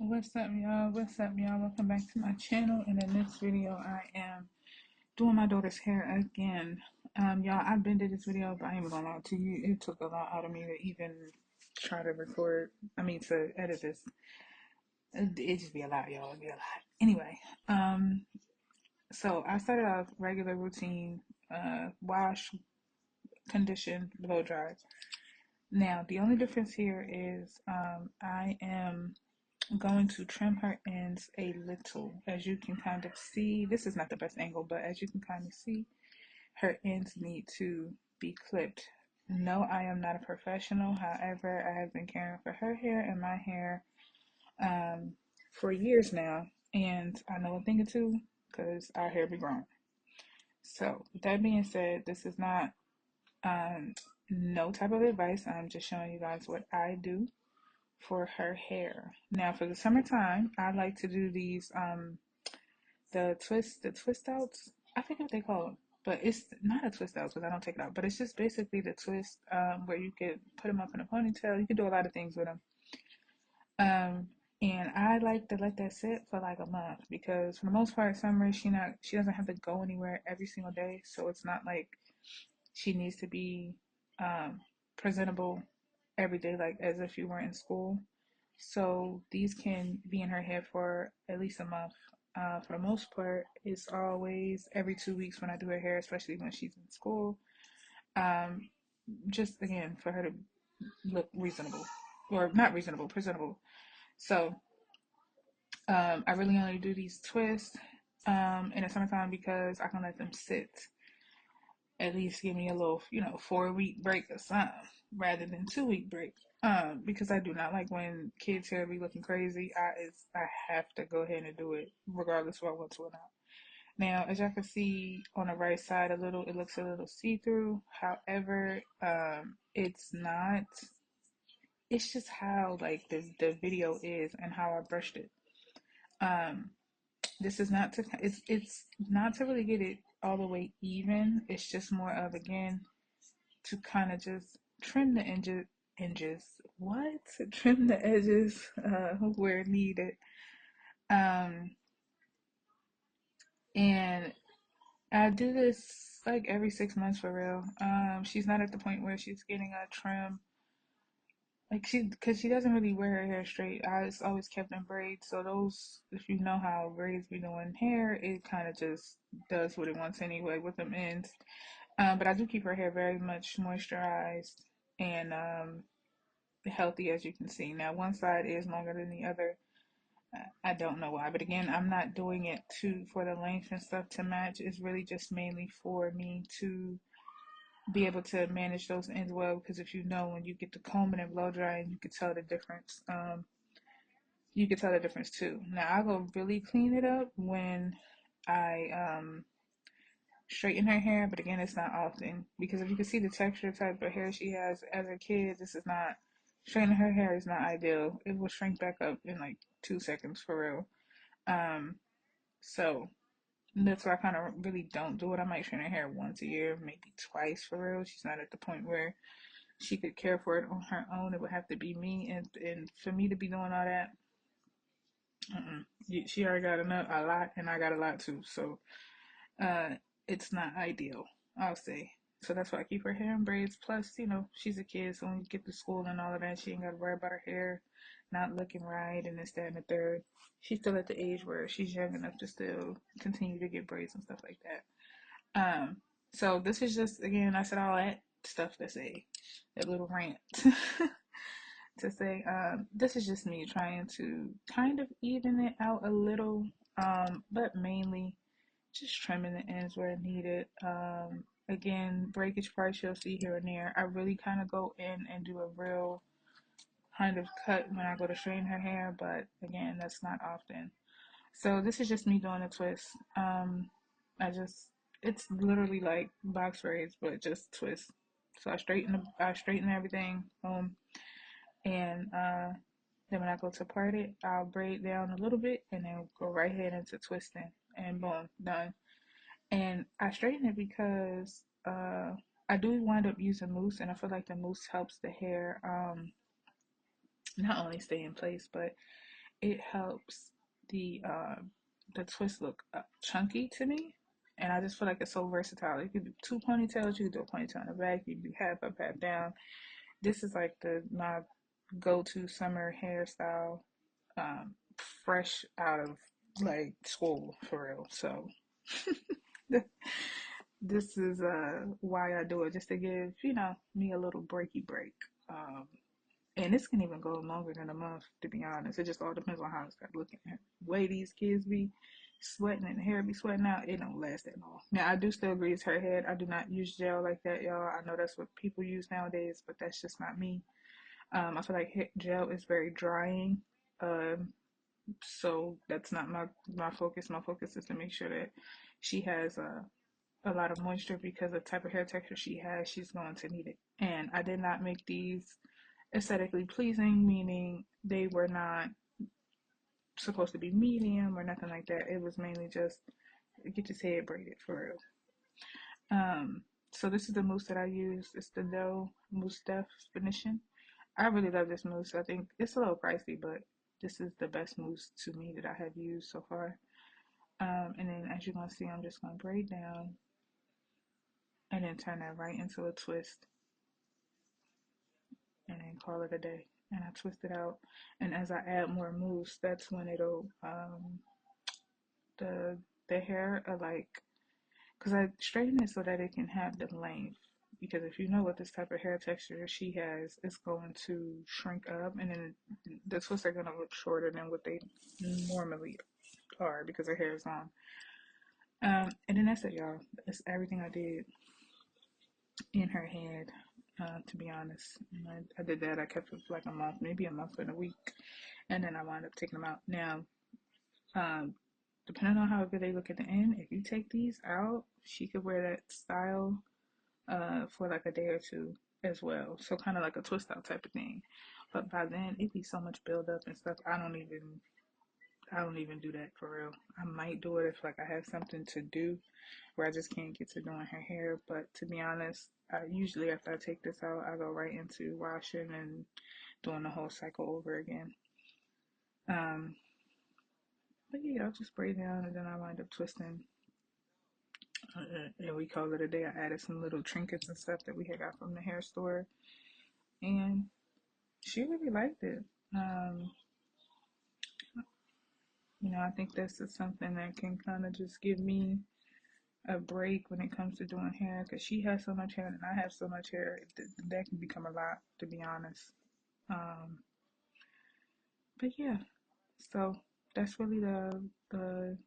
What's up, y'all? What's up, y'all? Welcome back to my channel. And in this video, I am doing my daughter's hair again. Y'all, I've been to this video, but I ain't even gonna lie to you. It took a lot out of me to even try to record. To edit this. It just be a lot, y'all. It'd be a lot. Anyway, so I started off regular routine, wash, condition, blow dry. Now, the only difference here is I am going to trim her ends a little. As you can kind of see, this is not the best angle, but as you can kind of see, her ends need to be clipped. No, I am not a professional. However, I have been caring for her hair and my hair um, for years now, and I know a thing or two because our hair be growing. So, with that being said, this is not um, no type of advice. I'm just showing you guys what I do for her hair. Now for the summertime, I like to do these the twist outs. I forget what they call it, but it's not a twist out because I don't take it out. But it's just basically the twist where you could put them up in a ponytail. You can do a lot of things with them. Um, and I like to let that sit for like a month because for the most part, summer she doesn't have to go anywhere every single day, so it's not like she needs to be um, presentable every day, like as if you were in school. So these can be in her head for at least a month. For the most part, it's always every 2 weeks when I do her hair, especially when she's in school. Um, just again for her to look reasonable, or not reasonable, presentable. So I really only do these twists in the summertime because I can let them sit. At least give me a little, 4 week break or something, rather than 2 week break. Because I do not like when kids hair be looking crazy. I have to go ahead and do it, regardless if I want to or not. Now, as y'all can see on the right side, it looks a little see through. However, it's not. It's just how like the video is and how I brushed it. Um, this is not to. It's not to really get it all the way even. It's just more of again to kind of just trim the edges what trim the edges where needed, um and I do this like every 6 months for real. She's not at the point where she's getting a trim, like because she doesn't really wear her hair straight. It's always kept in braids, so those, if you know how braids be doing hair, it kind of just does what it wants anyway with them ends. But I do keep her hair very much moisturized and healthy, as you can see. Now, one side is longer than the other. I don't know why, but again, I'm not doing it to for the length and stuff to match. It's really just mainly for me to be able to manage those ends well. Because if you know, when you get the combing and blow drying, you can tell the difference. You can tell the difference too. Now, I go really clean it up when I straighten her hair, but again, it's not often because if you can see the texture type of hair she has as a kid, this is not straightening her hair is not ideal. It will shrink back up in like 2 seconds for real. Um, so that's why I kind of really don't do it. I might straighten her hair once a year, maybe twice for real. She's not at the point where she could care for it on her own. It would have to be me, and for me to be doing all that, she already got enough a lot, and I got a lot too. So uh, it's not ideal, I'll say. So that's why I keep her hair in braids. Plus, she's a kid, so when you get to school and all of that, she ain't got to worry about her hair not looking right and this, that, and the third. She's still at the age where she's young enough to still continue to get braids and stuff like that. So this is just, again, I said all that stuff to say, that little rant to say, this is just me trying to kind of even it out a little, but mainly just trimming the ends where needed. Again, breakage parts you'll see here and there. I really kind of go in and do a real kind of cut when I go to straighten her hair, but again, that's not often. So this is just me doing a twist. I just, it's literally like box braids, but just twist. So I straighten everything, and then when I go to part it, I'll braid down a little bit and then go right ahead into twisting, and boom, done. And I straighten it because I do wind up using mousse, and I feel like the mousse helps the hair not only stay in place, but it helps the twist look chunky to me, and I just feel like it's so versatile. You can do two ponytails, you can do a ponytail in the back, you can do half up, half down. This is like the my go-to summer hairstyle, fresh out of like school for real. So this is why I do it, just to give me a little breaky break. Um, and this can even go longer than a month, to be honest. It just all depends on how it's got looking. The way these kids be sweating and the hair be sweating out, it don't last that long. Now I do still grease her head. I do not use gel like that, y'all. I know that's what people use nowadays, but that's just not me. I feel like gel is very drying. Um, so that's not my focus. My focus is to make sure that she has a lot of moisture, because the type of hair texture she has, she's going to need it. And I did not make these aesthetically pleasing, meaning they were not supposed to be medium or nothing like that. It was mainly just get your head braided for real. So this is the mousse that I use. It's the Doe Mousse Definition. I really love this mousse. I think it's a little pricey, but this is the best mousse to me that I have used so far. And then as you're gonna see, I'm just gonna braid down and then turn that right into a twist and then call it a day. And I twist it out. And as I add more mousse, that's when it'll the the hair like, because I straighten it so that it can have the length. Because if you know what this type of hair texture she has, it's going to shrink up, and then the twists are going to look shorter than what they normally are because her hair is long. And then that's it, y'all. That's everything I did in her head. To be honest, I did that. I kept it for like a month, maybe a month and a week, and then I wound up taking them out. Now, um, depending on how good they look at the end, if you take these out, she could wear that style for like a day or two as well. So kind of like a twist out type of thing. But by then it'd be so much build up and stuff. I don't even do that for real. I might do it if like I have something to do where I just can't get to doing her hair. But to be honest, usually after I take this out, I go right into washing and doing the whole cycle over again. Um, but yeah, I'll just braid down and then I wind up twisting. And we call it a day. I added some little trinkets and stuff that we had got from the hair store, and she really liked it. Um, I think this is something that can kind of just give me a break when it comes to doing hair, because she has so much hair and I have so much hair. That can become a lot, to be honest. Um, but yeah, so that's really the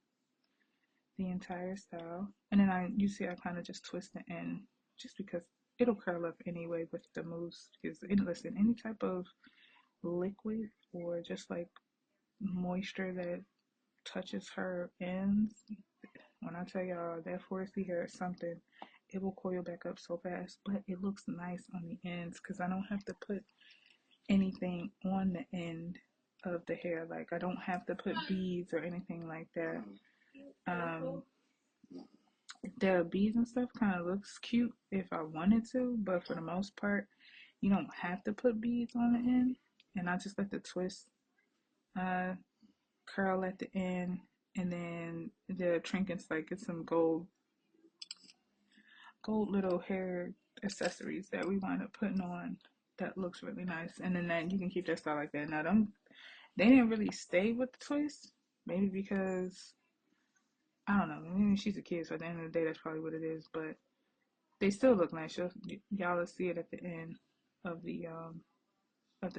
entire style. And then you see I kind of just twist the end just because it'll curl up anyway with the mousse. Because listen, any type of liquid or just like moisture that touches her ends, when I tell y'all that 4C hair is something, it will coil back up so fast, but it looks nice on the ends because I don't have to put anything on the end of the hair. Like I don't have to put beads or anything like that. Um, the beads and stuff kind of looks cute if I wanted to, but for the most part, you don't have to put beads on the end. And I just let the twist uh, curl at the end, and then the trinkets, like it's some gold little hair accessories that we wind up putting on. That looks really nice, and then that you can keep that style like that. Now them they didn't really stay with the twist, maybe because I don't know. Maybe she's a kid, so at the end of the day, that's probably what it is. But they still look nice. Y'all will see it at the end of the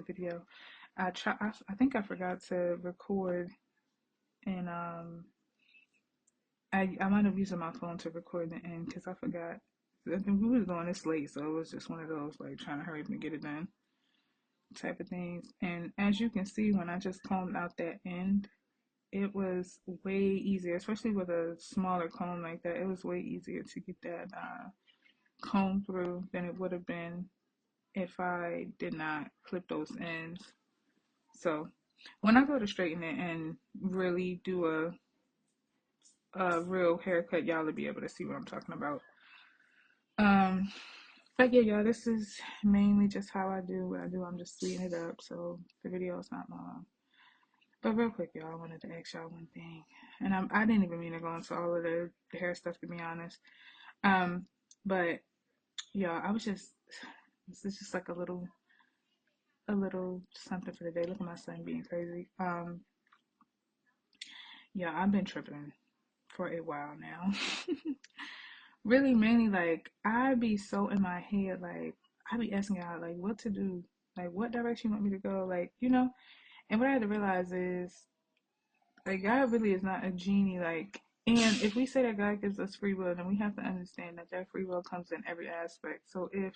video. I think I forgot to record, and I might have used my phone to record the end because I forgot. I think we was doing this late, so it was just one of those like trying to hurry up and get it done type of things. And as you can see, when I just combed out that end, it was way easier, especially with a smaller comb like that. It was way easier to get that comb through than it would have been if I did not clip those ends. So when I go to straighten it and really do a real haircut, y'all will be able to see what I'm talking about. Um, but yeah, y'all, this is mainly just how I do what I do. I'm just sweetening it up, so the video is not long. But real quick, y'all, I wanted to ask y'all one thing, and I didn't even mean to go into all of the hair stuff, to be honest. Um, but y'all, I was just this is just like a little something for the day. Look at my son being crazy. Yeah, I've been tripping for a while now. Really, mainly like I be so in my head, like I be asking God like what to do, like what direction you want me to go, like And what I had to realize is like God really is not a genie, like. And if we say that God gives us free will, then we have to understand that that free will comes in every aspect. So if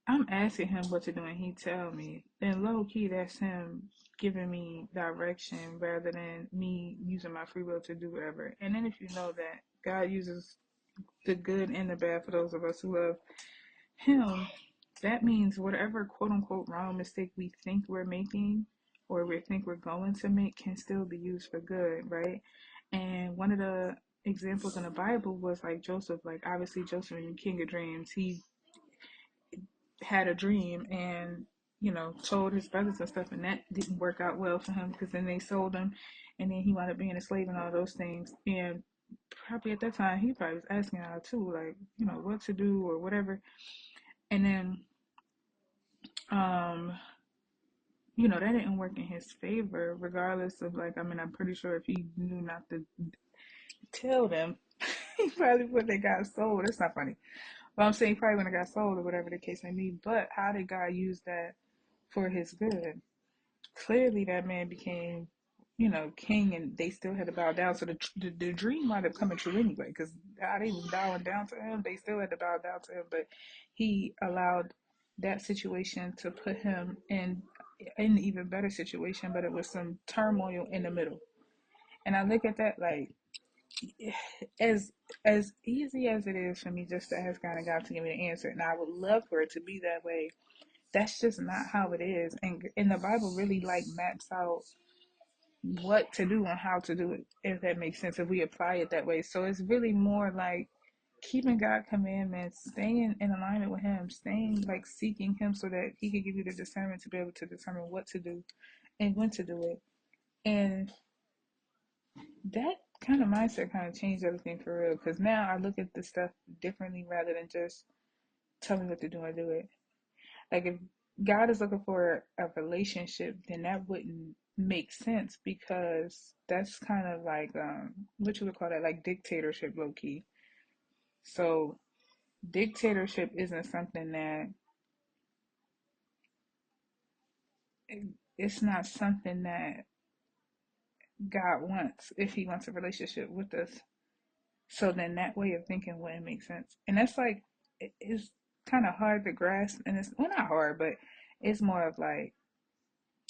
I'm asking him what to do and he tell me, then low key that's him giving me direction rather than me using my free will to do whatever. And then if you know that God uses the good and the bad for those of us who love him, that means whatever quote unquote wrong mistake we think we're making or we think we're going to make can still be used for good, right? And one of the examples in the Bible was like Joseph. Like obviously Joseph is the king of dreams. He had a dream and told his brothers and stuff, and that didn't work out well for him because then they sold him, and then he wound up being a slave and all those things. And probably at that time he probably was asking out too, like what to do or whatever. And then um that didn't work in his favor, regardless of like, I mean, I'm pretty sure if he knew not to tell them, he probably would have got sold. It's not funny. But I'm saying he probably would have got sold or whatever the case may be. But how did God use that for his good? Clearly that man became, king, and they still had to bow down. So the dream might have come true anyway, because God, they was bowing down to him. They still had to bow down to him, but he allowed that situation to put him in an even better situation, but it was some turmoil in the middle. And I look at that like as as easy as it is for me just to ask God and God to give me the answer, and I would love for it to be that way. That's just not how it is, and the Bible really like maps out what to do and how to do it, if that makes sense, if we apply it that way. So it's really more like keeping God commandments, staying in alignment with him, staying like seeking him so that he can give you the discernment to be able to determine what to do and when to do it. And that kind of mindset kind of changed everything for real, because now I look at the stuff differently rather than just tell me what to do and do it. Like if God is looking for a relationship, then that wouldn't make sense, because that's kind of like what you would call that, like dictatorship, low key. So dictatorship isn't something that it's not something that God wants if he wants a relationship with us. So then that way of thinking wouldn't make sense. And that's like it's kind of hard to grasp, and it's well not hard, but it's more of like,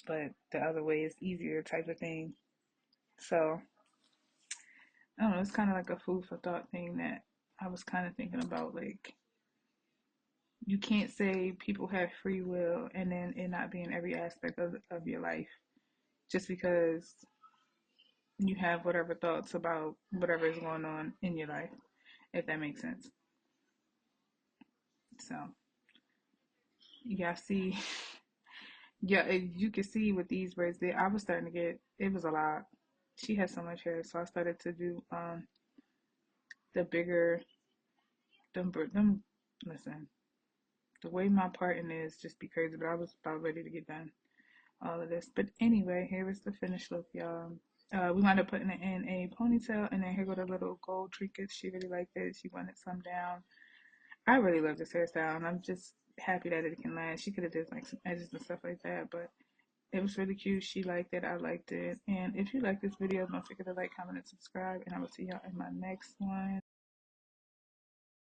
but the other way is easier type of thing. So I don't know, it's kind of like a food for thought thing that I was kind of thinking about. Like, you can't say people have free will and then it not be in every aspect of your life just because you have whatever thoughts about whatever is going on in your life, if that makes sense. So, yeah, see, yeah, you can see with these braids, I was starting to get, it was a lot. She has so much hair, so I started to do the bigger, them, listen, the way my parting is just be crazy, but I was about ready to get done all of this. But anyway, here is the finished look, y'all. We wound up putting it in a ponytail, and then here go the little gold trinkets. She really liked it. She wanted some down. I really love this hairstyle, and I'm just happy that it can last. She could have did like some edges and stuff like that, but it was really cute. She liked it. I liked it. And if you like this video, don't forget to like, comment, and subscribe. And I will see y'all in my next one.